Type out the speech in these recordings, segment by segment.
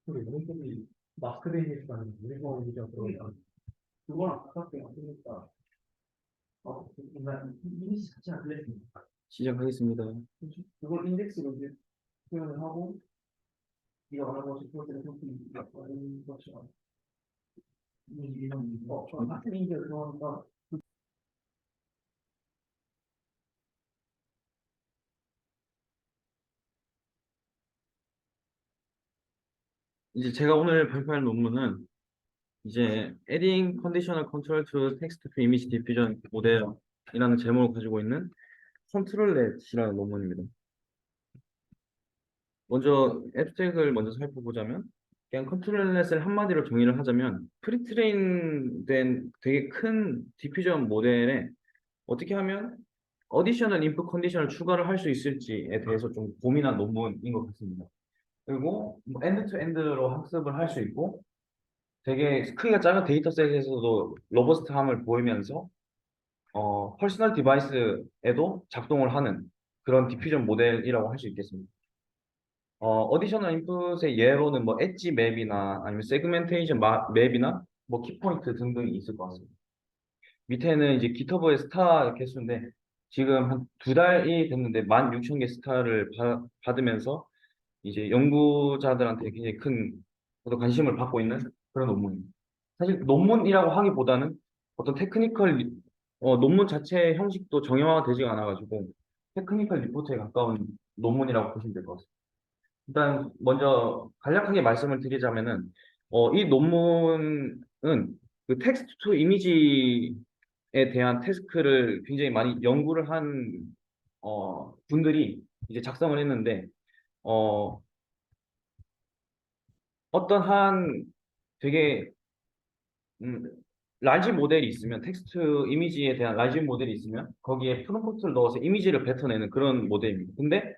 우리 왼쪽이 마스크 데이니스라는 일본 얘기가 들어가. 그거랑 가깝게 안 되니까. 인간 이미지 자체가 그랬습니다. 시작하겠습니다. 그걸 인덱스로 이제 표현을 하고, 네가 말하고 싶은 것들을 선택하는 것처럼. 이런 저 같은 인기를 들어가니까 이제 제가 오늘 발표할 논문은 이제 Adding Conditional Control to Text to Image Diffusion 모델이라는 제목을 가지고 있는 컨트롤렛이라는 논문입니다. 먼저 앱스트랙을 먼저 살펴보자면 그냥 컨트롤렛을 한마디로 정의를 하자면 프리트레인된 되게 큰 디퓨전 모델에 어떻게 하면 어디셔널 인풋 컨디션을 추가를 할 수 있을지에 대해서 좀 고민한 논문인 것 같습니다. 그리고 엔드 투 엔드로 학습을 할 수 있고 되게 크기가 작은 데이터셋에서도 로버스트함을 보이면서 퍼스널 디바이스에도 작동을 하는 그런 디퓨전 모델이라고 할 수 있겠습니다. 어디셔널 인풋의 예로는 뭐 엣지 맵이나 아니면 세그멘테이션 맵이나 뭐 키포인트 등등이 있을 것 같습니다. 밑에는 이제 기터브의 스타 개수인데 지금 한 2달이 됐는데 16,000개 스타를 받으면서 이제 연구자들한테 굉장히 큰 어떤 관심을 받고 있는 그런 논문입니다. 사실 논문이라고 하기보다는 어떤 테크니컬 논문 자체의 형식도 정형화가 되지가 않아가지고 테크니컬 리포트에 가까운 논문이라고 보시면 될 것 같습니다. 일단 먼저 간략하게 말씀을 드리자면은 이 논문은 그 텍스트 투 이미지에 대한 태스크를 굉장히 많이 연구를 한 분들이 이제 작성을 했는데 어, 어떤 한 되게 음, 라지 모델이 있으면 텍스트 이미지에 대한 라지 모델이 있으면 거기에 프롬프트를 넣어서 이미지를 뱉어내는 그런 모델입니다. 근데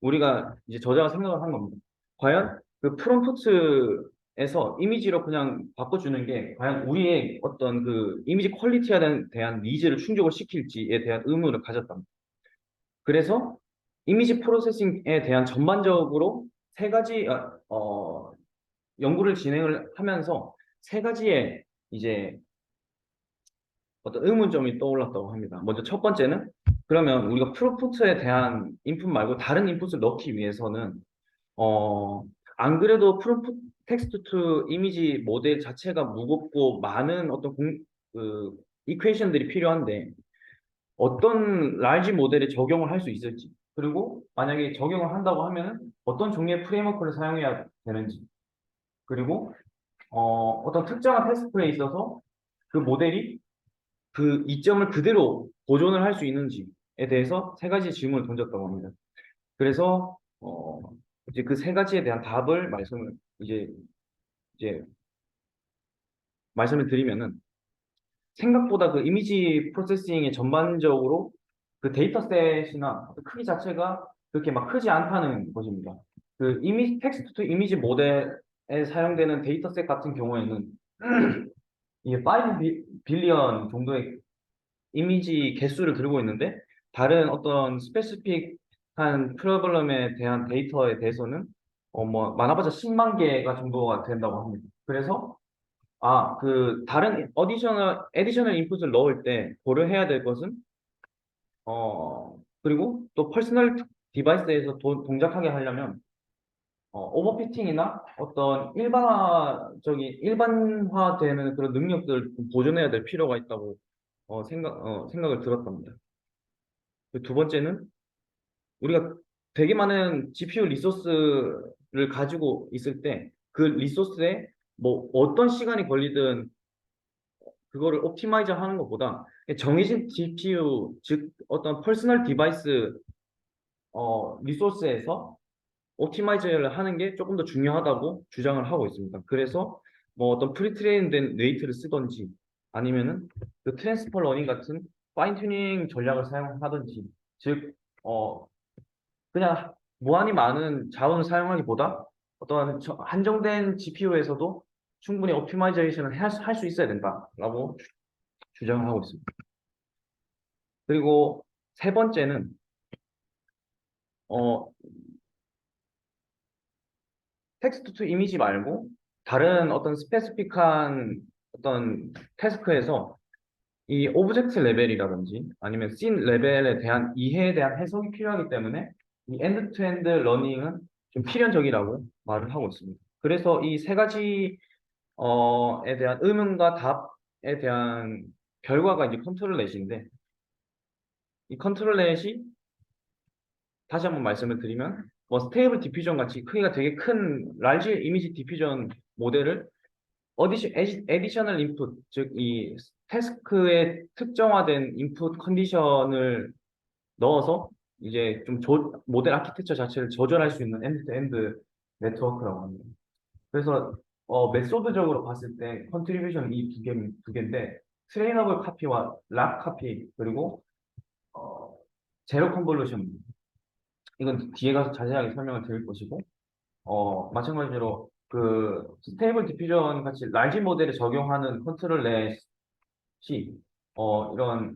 우리가 이제 저자가 생각을 한 겁니다. 과연 그 프롬프트에서 이미지로 그냥 바꿔주는 게 과연 우리의 어떤 그 이미지 퀄리티에 대한 니즈를 충족을 시킬지에 대한 의문을 가졌답니다. 그래서 이미지 프로세싱에 대한 전반적으로 세 가지 연구를 진행을 하면서 세 가지의 이제 어떤 의문점이 떠올랐다고 합니다. 먼저 첫 번째는 그러면 우리가 프롬프트에 대한 인풋 말고 다른 인풋을 넣기 위해서는 어, 안 그래도 프롬프트 텍스트 투 이미지 모델 자체가 무겁고 많은 어떤 그 이퀘이션들이 필요한데 어떤 라지 모델에 적용을 할 수 있을지 그리고 만약에 적용을 한다고 하면 어떤 종류의 프레임워크를 사용해야 되는지 그리고 어떤 특정한 태스크에 있어서 그 모델이 그 이점을 그대로 보존을 할 수 있는지에 대해서 세 가지 질문을 던졌다고 합니다. 그래서 이제 그 세 가지에 대한 답을 이제 말씀을 드리면은 생각보다 그 이미지 프로세싱의 전반적으로 그 데이터셋이나 그 크기 자체가 그렇게 막 크지 않다는 것입니다. 그 이미지 텍스트 투 이미지 모델에 사용되는 데이터셋 같은 경우에는 이게 5 빌리언 정도의 이미지 개수를 들고 있는데 다른 어떤 스페시픽한 프로블럼에 대한 데이터에 대해서는 뭐 많아봤자 10만 개가 정도가 된다고 합니다. 그래서 그 다른 에디셔널 인풋을 넣을 때 고려해야 될 것은 그리고 또 퍼스널 디바이스에서 동작하게 하려면 오버피팅이나 어떤 일반화되는 그런 능력들을 보존해야 될 필요가 있다고 생각을 들었답니다. 두 번째는 우리가 되게 많은 GPU 리소스를 가지고 있을 때 그 리소스에 뭐 어떤 시간이 걸리든 그거를 옵티마이저 하는 것보다 정해진 GPU, 즉 어떤 퍼스널 디바이스 리소스에서 옵티마이저를 하는 게 조금 더 중요하다고 주장을 하고 있습니다. 그래서 뭐 어떤 프리트레인된 웨이트를 쓰던지 아니면은 그 트랜스퍼 러닝 같은 파인 튜닝 전략을 사용하든지 즉 그냥 무한히 많은 자원을 사용하기보다 어떤 한정된 GPU에서도 충분히 옵티마이제이션을 할 수 있어야 된다라고 주장을 하고 있습니다. 그리고 세 번째는 어, 텍스트 투 이미지 말고 다른 어떤 스페시픽한 어떤 태스크에서 이 오브젝트 레벨이라든지 아니면 씬 레벨에 대한 이해에 대한 해석이 필요하기 때문에 이 엔드 투 엔드 러닝은 좀 필연적이라고 말을 하고 있습니다. 그래서 이 세 가지 에 대한 의문과 답에 대한 결과가 이제 컨트롤넷인데 이 컨트롤넷이 다시 한번 말씀을 드리면 뭐 스테이블 디퓨전 같이 크기가 되게 큰 large 이미지 디퓨전 모델을 에디셔널 인풋, 즉 이 태스크에 특정화된 인풋 컨디션을 넣어서 이제 좀 모델 아키텍처 자체를 조절할 수 있는 엔드-투-엔드 네트워크라고 합니다. 그래서 메소드적으로 봤을 때 컨트리뷰션 이 두 개인데 트레이너블 카피와 락 카피 그리고 어, 제로 컨볼루션 이건 뒤에 가서 자세하게 설명을 드릴 것이고 마찬가지로 그 스테이블 디퓨전 같이 large 모델에 적용하는 컨트롤 넷이 이런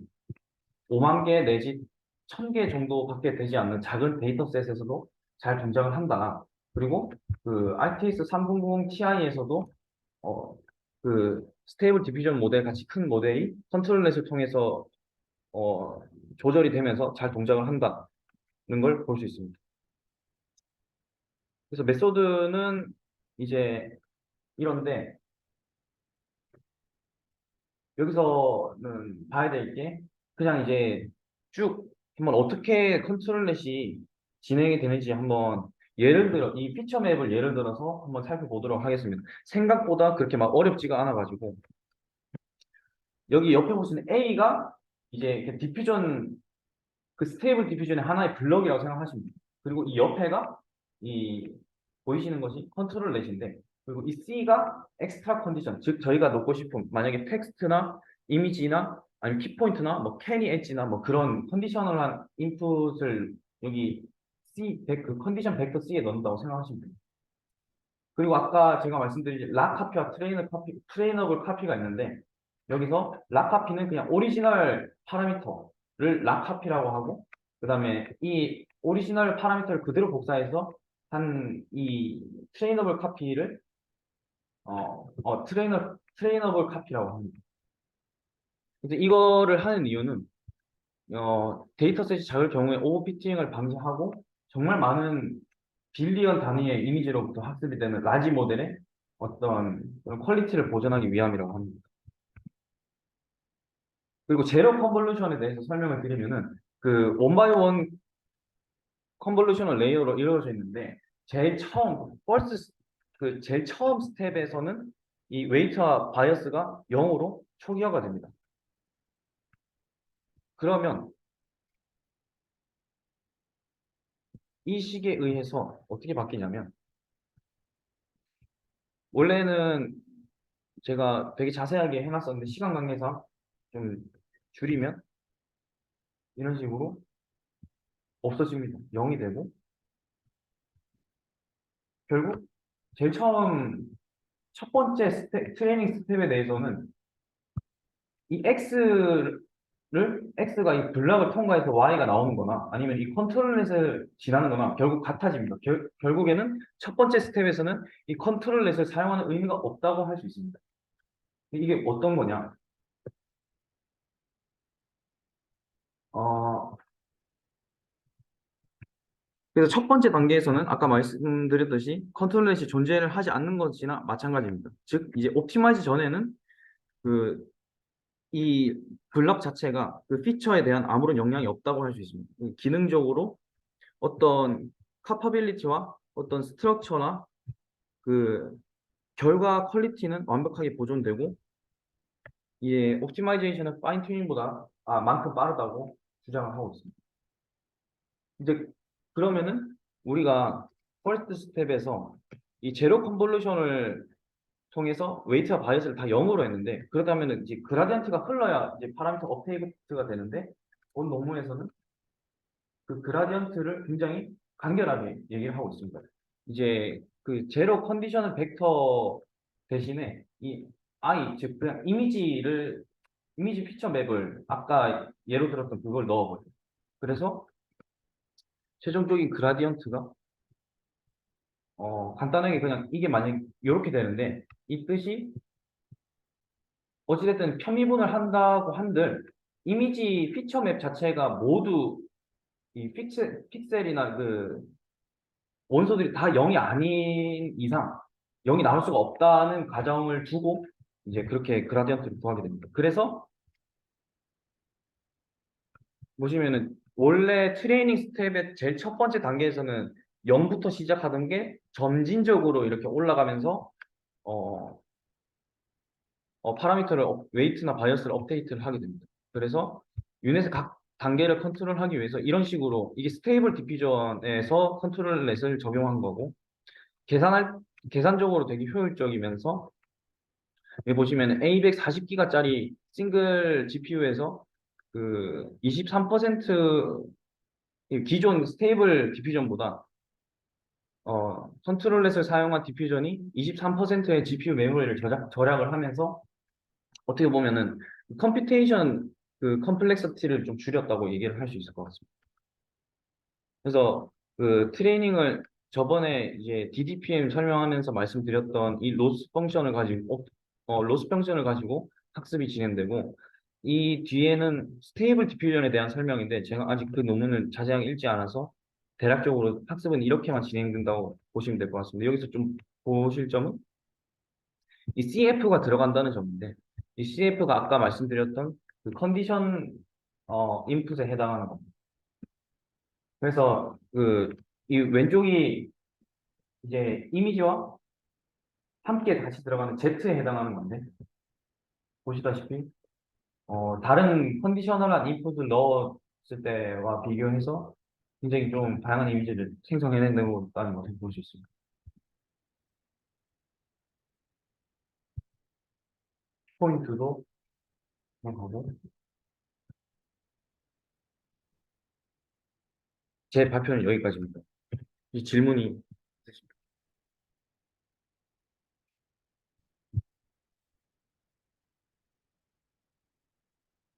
5만 개 내지 1,000개 정도밖에 되지 않는 작은 데이터셋에서도 잘 동작을 한다. 그리고 그 RTX 300 Ti에서도 그 스테이블 디퓨전 모델 같이 큰 모델이 컨트롤넷을 통해서 어, 조절이 되면서 잘 동작을 한다는 걸 볼 수 있습니다. 그래서 메소드는 이제 이런데 여기서는 봐야 될 게 그냥 이제 쭉 한번 어떻게 컨트롤렛이 진행이 되는지 한번 예를 들어 이 피처 맵을 예를 들어서 한번 살펴보도록 하겠습니다. 생각보다 그렇게 막 어렵지가 않아가지고 여기 옆에 보시는 A가 이제 이렇게 디퓨전 그 스테이블 디퓨전의 하나의 블럭이라고 생각하시면 돼요. 그리고 이 옆에가 이 보이시는 것이 컨트롤 넷인데 그리고 이 C가 엑스트라 컨디션 즉 저희가 놓고 싶은 만약에 텍스트나 이미지나 아니면 키포인트나 뭐 캐니 엣지나 뭐 그런 컨디셔널한 인풋을 여기 그 컨디션 벡터 C에 넣는다고 생각하시면 돼요. 그리고 아까 제가 말씀드린 락 카피와 트레이너블 카피가 있는데 여기서 락 카피는 그냥 오리지널 파라미터를 락 카피라고 하고 그다음에 이 오리지널 파라미터를 그대로 복사해서 한 이 트레이너블 카피를 트레이너블 카피라고 합니다. 그래서 이거를 하는 이유는 데이터셋이 작을 경우에 오버피팅을 방지하고 정말 많은 빌리언 단위의 이미지로부터 학습이 되는 라지 모델의 어떤 그런 퀄리티를 보존하기 위함이라고 합니다. 그리고 제로 컨볼루션에 대해서 설명을 드리면은 그 원바이 원 컨볼루셔널 레이어로 이루어져 있는데 제일 처음 스텝에서는 이 웨이트와 바이어스가 0으로 초기화가 됩니다. 그러면 이 식에 의해서 어떻게 바뀌냐면 원래는 제가 되게 자세하게 해놨었는데 시간 관계상 좀 줄이면 이런 식으로 없어집니다. 0이 되고 결국 제일 처음 첫 번째 트레이닝 스텝에 대해서는 이 X가 이 블락을 통과해서 Y가 나오는 거나 아니면 이 컨트롤렛을 지나는 거나 결국 같아집니다. 결국에는 첫 번째 스텝에서는 이 컨트롤렛을 사용하는 의미가 없다고 할 수 있습니다. 이게 어떤 거냐? 어, 그래서 첫 번째 단계에서는 아까 말씀드렸듯이 컨트롤렛이 존재를 하지 않는 것이나 마찬가지입니다. 즉, 이제 옵티마이즈 전에는 그 이 블럭 자체가 그 피처에 대한 아무런 영향이 없다고 할 수 있습니다. 기능적으로 어떤 카파빌리티와 어떤 스트럭처나 그 결과 퀄리티는 완벽하게 보존되고 이 옵티마이제이션은 파인 튜닝보다 만큼 빠르다고 주장을 하고 있습니다. 이제 그러면은 우리가 퍼스트 스텝에서 이 제로 컨볼루션을 통해서 웨이트와 바이어스를 다 0으로 했는데 그렇다면 이제 그라디언트가 흘러야 이제 파라미터 업테이크가 되는데 본 논문에서는 그 그라디언트를 굉장히 간결하게 얘기를 하고 있습니다. 이제 그 제로 컨디셔널 벡터 대신에 이 즉 그냥 이미지 피처 맵을 아까 예로 들었던 그걸 넣어버려요. 그래서 최종적인 그라디언트가 간단하게 그냥 이게 만약 이렇게 되는데 이 뜻이 어찌됐든 편미분을 한다고 한들 이미지 피처 맵 자체가 모두 이 픽셀이나 그 원소들이 다 0이 아닌 이상 0이 나올 수가 없다는 가정을 두고 이제 그렇게 그라디언트를 구하게 됩니다. 그래서 보시면은 원래 트레이닝 스텝의 제일 첫 번째 단계에서는 0부터 시작하던 게 점진적으로 이렇게 올라가면서 어, 파라미터를 웨이트나 바이어스를 업데이트를 하게 됩니다. 그래서 유닛의 각 단계를 컨트롤하기 위해서 이런 식으로 이게 스테이블 디퓨전에서 컨트롤 렛을 적용한 거고 계산할 계산적으로 되게 효율적이면서 여기 보시면 A140기가짜리 싱글 GPU에서 그 23% 기존 스테이블 디퓨전보다 컨트롤렛을 사용한 디퓨전이 23%의 GPU 메모리를 절약을 하면서 어떻게 보면은 컴퓨테이션 그 컴플렉서티를 좀 줄였다고 얘기를 할 수 있을 것 같습니다. 그래서 그 트레이닝을 저번에 이제 DDPM 설명하면서 말씀드렸던 이 로스 펑션을 가지고 학습이 진행되고 이 뒤에는 스테이블 디퓨전에 대한 설명인데 제가 아직 그 논문을 자세하게 읽지 않아서 대략적으로 학습은 이렇게만 진행된다고 보시면 될 것 같습니다. 여기서 좀 보실 점은 이 CF가 들어간다는 점인데 이 CF가 아까 말씀드렸던 그 컨디션 인풋에 해당하는 겁니다. 그래서 그 이 왼쪽이 이제 이미지와 함께 같이 들어가는 Z에 해당하는 건데 보시다시피 다른 컨디셔널한 인풋을 넣었을 때와 비교해서 굉장히 좀 다양한 이미지를 생성해낸다는 것을 볼 수 있습니다. 포인트도 하고 제 발표는 여기까지입니다. 이 질문이